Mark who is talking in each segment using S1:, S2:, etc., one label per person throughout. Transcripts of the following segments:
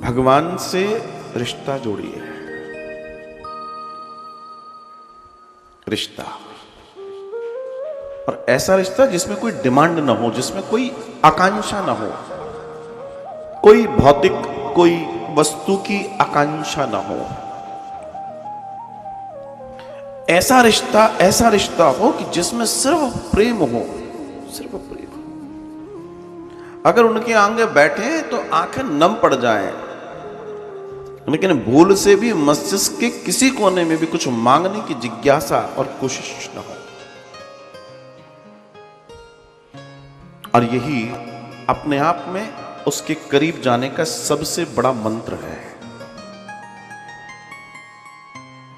S1: भगवान से रिश्ता जोड़िए। रिश्ता, और ऐसा रिश्ता जिसमें कोई डिमांड ना हो, जिसमें कोई आकांक्षा ना हो, कोई भौतिक, कोई वस्तु की आकांक्षा ना हो। ऐसा रिश्ता हो कि जिसमें सिर्फ प्रेम हो, सिर्फ प्रेम। अगर उनके आगे बैठे तो आंखें नम पड़ जाएं, लेकिन भूल से भी मस्तिष्क के किसी कोने में भी कुछ मांगने की जिज्ञासा और कोशिश न हो। और यही अपने आप में उसके करीब जाने का सबसे बड़ा मंत्र है।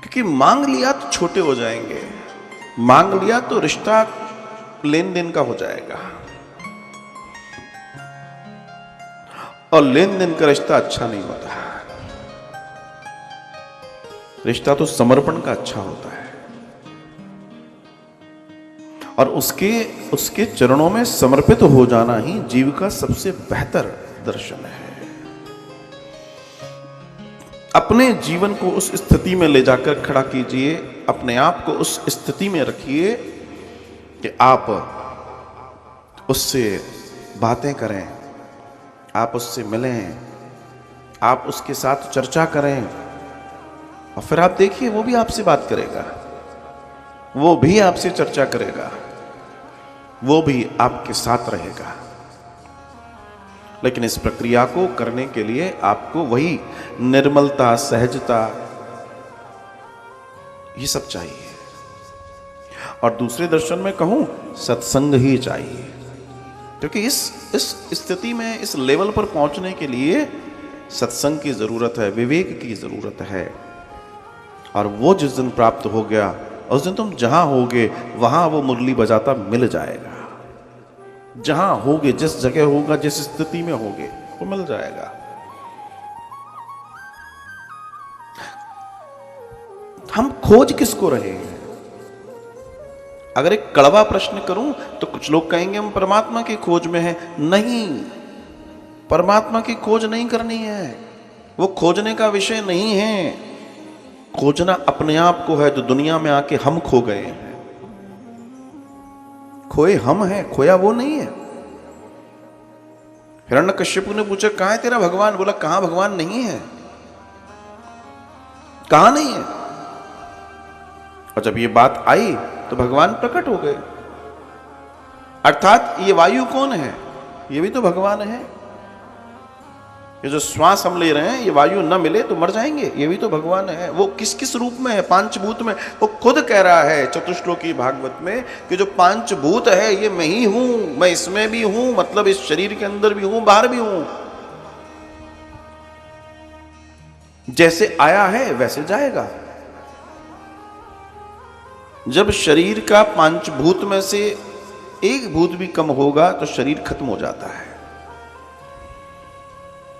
S1: क्योंकि मांग लिया तो छोटे हो जाएंगे, मांग लिया तो रिश्ता लेन देन का हो जाएगा, और लेन देन का रिश्ता अच्छा नहीं होता। रिश्ता तो समर्पण का अच्छा होता है, और उसके चरणों में समर्पित हो जाना ही जीव का सबसे बेहतर दर्शन है। अपने जीवन को उस स्थिति में ले जाकर खड़ा कीजिए, अपने आप को उस स्थिति में रखिए कि आप उससे बातें करें, आप उससे मिलें, आप उसके साथ चर्चा करें, और फिर आप देखिए वो भी आपसे बात करेगा, वो भी आपसे चर्चा करेगा, वो भी आपके साथ रहेगा। लेकिन इस प्रक्रिया को करने के लिए आपको वही निर्मलता, सहजता, ये सब चाहिए। और दूसरे दर्शन में कहूं, सत्संग ही चाहिए। क्योंकि इस स्थिति में, इस लेवल पर पहुंचने के लिए सत्संग की जरूरत है, विवेक की जरूरत है। और वो जिस दिन प्राप्त हो गया, उस दिन तुम जहां होगे वहां वो मुरली बजाता मिल जाएगा। जहां होगे, जिस जगह होगा, जिस स्थिति में होगे, वो मिल जाएगा। हम खोज किसको रहे हैं? अगर एक कड़वा प्रश्न करूं तो कुछ लोग कहेंगे हम परमात्मा की खोज में हैं। नहीं, परमात्मा की खोज नहीं करनी है, वो खोजने का विषय नहीं है। खोजना अपने आप को है, जो दुनिया में आके हम खो गए हैं। खोए हम हैं, खोया वो नहीं है। हिरण्यकश्यप ने पूछा कहां है तेरा भगवान? बोला कहां भगवान नहीं है, कहां नहीं है। और जब ये बात आई तो भगवान प्रकट हो गए। अर्थात ये वायु कौन है? ये भी तो भगवान है। ये जो श्वास हम ले रहे हैं, ये वायु न मिले तो मर जाएंगे, ये भी तो भगवान है। वो किस किस रूप में है? पांचभूत में। वो खुद कह रहा है चतुश्लोकी भागवत में कि जो पांचभूत है ये मैं ही हूं, मैं इसमें भी हूं, मतलब इस शरीर के अंदर भी हूं, बाहर भी हूं। जैसे आया है वैसे जाएगा। जब शरीर का पांचभूत में से एक भूत भी कम होगा तो शरीर खत्म हो जाता है।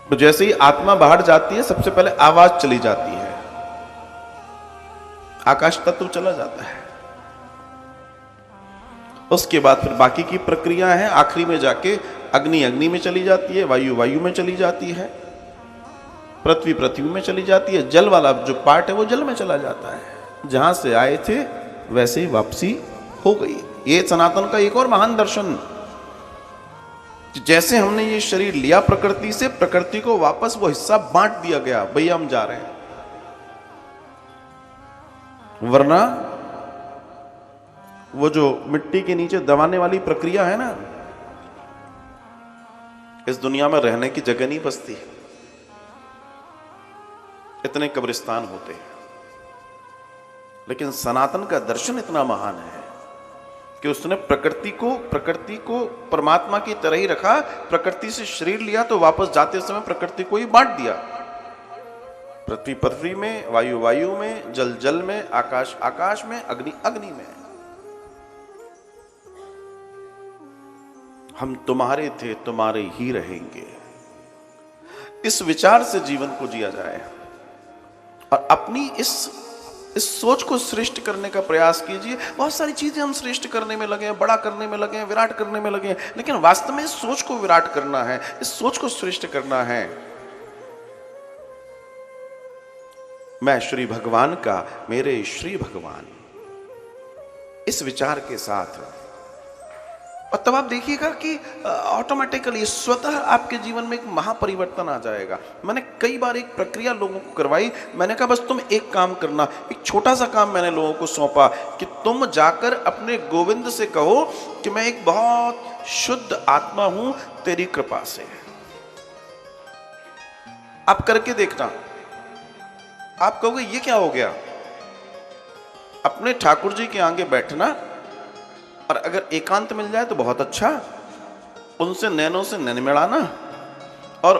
S1: तो जैसे ही आत्मा बाहर जाती है, सबसे पहले आवाज चली जाती है, आकाश तत्व चला जाता है। उसके बाद फिर बाकी की प्रक्रिया है। आखिरी में जाके अग्नि में चली जाती है, वायु में चली जाती है, पृथ्वी में चली जाती है, जल वाला जो पार्ट है वो जल में चला जाता है। जहां से आए थे वैसे ही वापसी हो गई। ये सनातन का एक और महान दर्शन। जैसे हमने ये शरीर लिया प्रकृति से, प्रकृति को वापस वो हिस्सा बांट दिया गया, भैया हम जा रहे हैं। वरना वो जो मिट्टी के नीचे दबाने वाली प्रक्रिया है ना, इस दुनिया में रहने की जगह नहीं बचती। इतने कब्रिस्तान होते हैं। लेकिन सनातन का दर्शन इतना महान है कि उसने प्रकृति को परमात्मा की तरह ही रखा। प्रकृति से शरीर लिया तो वापस जाते समय प्रकृति को ही बांट दिया। पृथ्वी में, वायु में, जल में, आकाश में, अग्नि में। हम तुम्हारे थे, तुम्हारे ही रहेंगे। इस विचार से जीवन को जिया जाए और अपनी इस सोच को श्रेष्ठ करने का प्रयास कीजिए। बहुत सारी चीजें हम श्रेष्ठ करने में लगे हैं, बड़ा करने में लगे हैं, विराट करने में लगे हैं, लेकिन वास्तव में इस सोच को विराट करना है, इस सोच को श्रेष्ठ करना है मैं श्री भगवान का, मेरे श्री भगवान, इस विचार के साथ। और तब आप देखिएगा कि ऑटोमेटिकली स्वतः आपके जीवन में एक महापरिवर्तन आ जाएगा। मैंने कई बार एक प्रक्रिया लोगों को करवाई। मैंने कहा बस तुम एक काम करना, एक छोटा सा काम मैंने लोगों को सौंपा कि तुम जाकर अपने गोविंद से कहो कि मैं एक बहुत शुद्ध आत्मा हूं तेरी कृपा से। आप करके देखना, आप कहोगे ये क्या हो गया। अपने ठाकुर जी के आगे बैठना, और अगर एकांत मिल जाए तो बहुत अच्छा, उनसे नैनों से नैन मिलाना और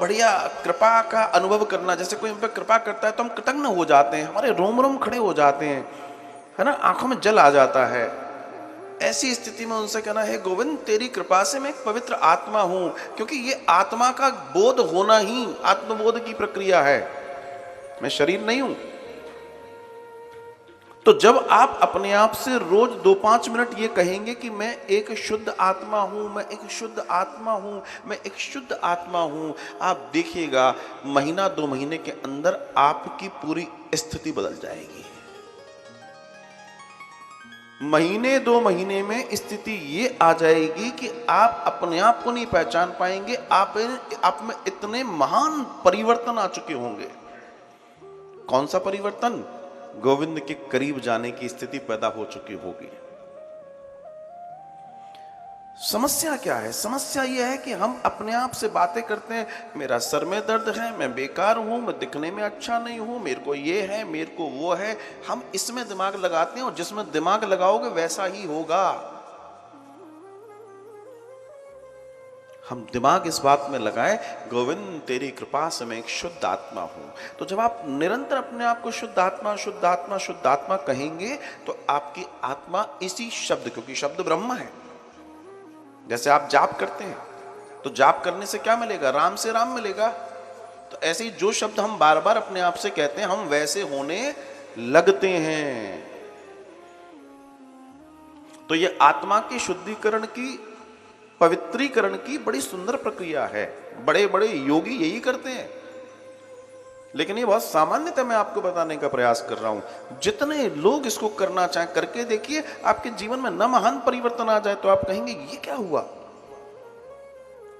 S1: बढ़िया कृपा का अनुभव करना। जैसे कोई हम पे कृपा करता है तो हम कृतज्ञ हो जाते हैं, हमारे रोम रोम खड़े हो जाते हैं, है ना, आंखों में जल आ जाता है। ऐसी स्थिति में उनसे कहना है गोविंद तेरी कृपा से मैं एक पवित्र आत्मा हूं, क्योंकि ये आत्मा का बोध होना ही आत्मबोध की प्रक्रिया है, मैं शरीर नहीं हूं। तो जब आप अपने आप से रोज 2-5 मिनट ये कहेंगे कि मैं एक शुद्ध आत्मा हूं, मैं एक शुद्ध आत्मा हूं, मैं एक शुद्ध आत्मा हूं, आप देखिएगा महीना 2 महीने के अंदर आपकी पूरी स्थिति बदल जाएगी। महीने 2 महीने में स्थिति ये आ जाएगी कि आप अपने आप को नहीं पहचान पाएंगे, आप में इतने महान परिवर्तन आ चुके होंगे। कौन सा परिवर्तन? गोविंद के करीब जाने की स्थिति पैदा हो चुकी होगी। समस्या क्या है? समस्या यह है कि हम अपने आप से बातें करते हैं, मेरा सर में दर्द है, मैं बेकार हूं, मैं दिखने में अच्छा नहीं हूं, मेरे को ये है, मेरे को वो है। हम इसमें दिमाग लगाते हैं, और जिसमें दिमाग लगाओगे वैसा ही होगा। हम दिमाग इस बात में लगाए गोविंद तेरी कृपा से मैं एक शुद्ध आत्मा हूं। तो जब आप निरंतर अपने आप को शुद्ध आत्मा, शुद्ध आत्मा, शुद्ध आत्मा कहेंगे तो आपकी आत्मा इसी शब्द, क्योंकि शब्द ब्रह्म है। जैसे आप जाप करते हैं तो जाप करने से क्या मिलेगा? राम से राम मिलेगा। तो ऐसे ही जो शब्द हम बार बार अपने आप से कहते हैं हम वैसे होने लगते हैं। तो ये आत्मा के शुद्धिकरण की, पवित्रीकरण की बड़ी सुंदर प्रक्रिया है। बड़े बड़े योगी यही करते हैं, लेकिन ये बहुत सामान्यतः मैं आपको बताने का प्रयास कर रहा हूं। जितने लोग इसको करना चाहें करके देखिए, आपके जीवन में न महान परिवर्तन आ जाए तो आप कहेंगे ये क्या हुआ।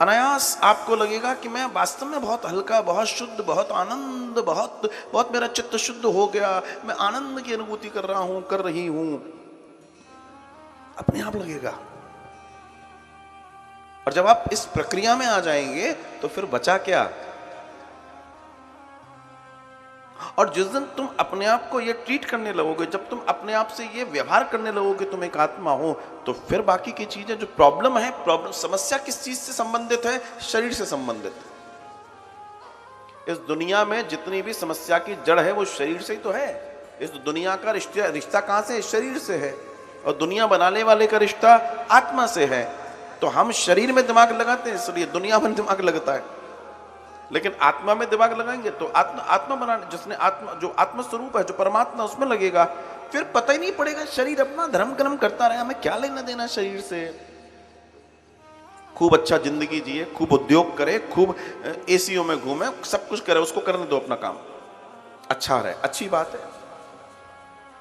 S1: अनायास आपको लगेगा कि मैं वास्तव में बहुत हल्का, बहुत शुद्ध, बहुत आनंद, बहुत बहुत मेरा चित्त शुद्ध हो गया, मैं आनंद की अनुभूति कर रहा हूं, कर रही हूं, अपने आप लगेगा। और जब आप इस प्रक्रिया में आ जाएंगे तो फिर बचा क्या। और जिस दिन तुम अपने आप को ये ट्रीट करने लगोगे, जब तुम अपने आप से ये व्यवहार करने लगोगे तुम एक आत्मा हो, तो फिर बाकी की चीजें जो प्रॉब्लम है, प्रॉब्लम समस्या किस चीज से संबंधित है? शरीर से संबंधित। इस दुनिया में जितनी भी समस्या की जड़ है वो शरीर से ही तो है। इस दुनिया का रिश्ता कहां से है? शरीर से है। और दुनिया बनाने वाले का रिश्ता आत्मा से है। तो हम शरीर में दिमाग लगाते हैं इसलिए दुनिया में दिमाग लगता है, लेकिन आत्मा में दिमाग लगाएंगे तो आत्मा बनाने, जिसने आत्मा, जो आत्म स्वरूप है, जो परमात्मा, उसमें लगेगा। फिर पता ही नहीं पड़ेगा, शरीर अपना धर्म कर्म करता रहे, हमें क्या लेना देना शरीर से। खूब अच्छा जिंदगी जिए, खूब उद्योग करे, खूब एसीओ में घूमे, सब कुछ करे, उसको करने दो अपना काम, अच्छा रहे, अच्छी बात है।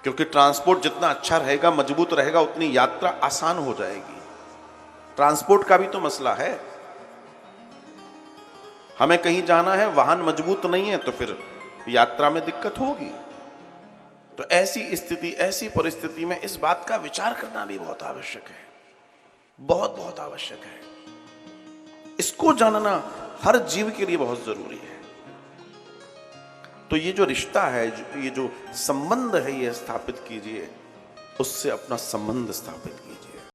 S1: क्योंकि ट्रांसपोर्ट जितना अच्छा रहेगा, मजबूत रहेगा, उतनी यात्रा आसान हो जाएगी। ट्रांसपोर्ट का भी तो मसला है। हमें कहीं जाना है, वाहन मजबूत नहीं है तो फिर यात्रा में दिक्कत होगी। तो ऐसी स्थिति, ऐसी परिस्थिति में इस बात का विचार करना भी बहुत आवश्यक है, बहुत बहुत आवश्यक है। इसको जानना हर जीव के लिए बहुत जरूरी है। तो ये जो रिश्ता है, ये जो संबंध है, ये स्थापित कीजिए, उससे अपना संबंध स्थापित कीजिए।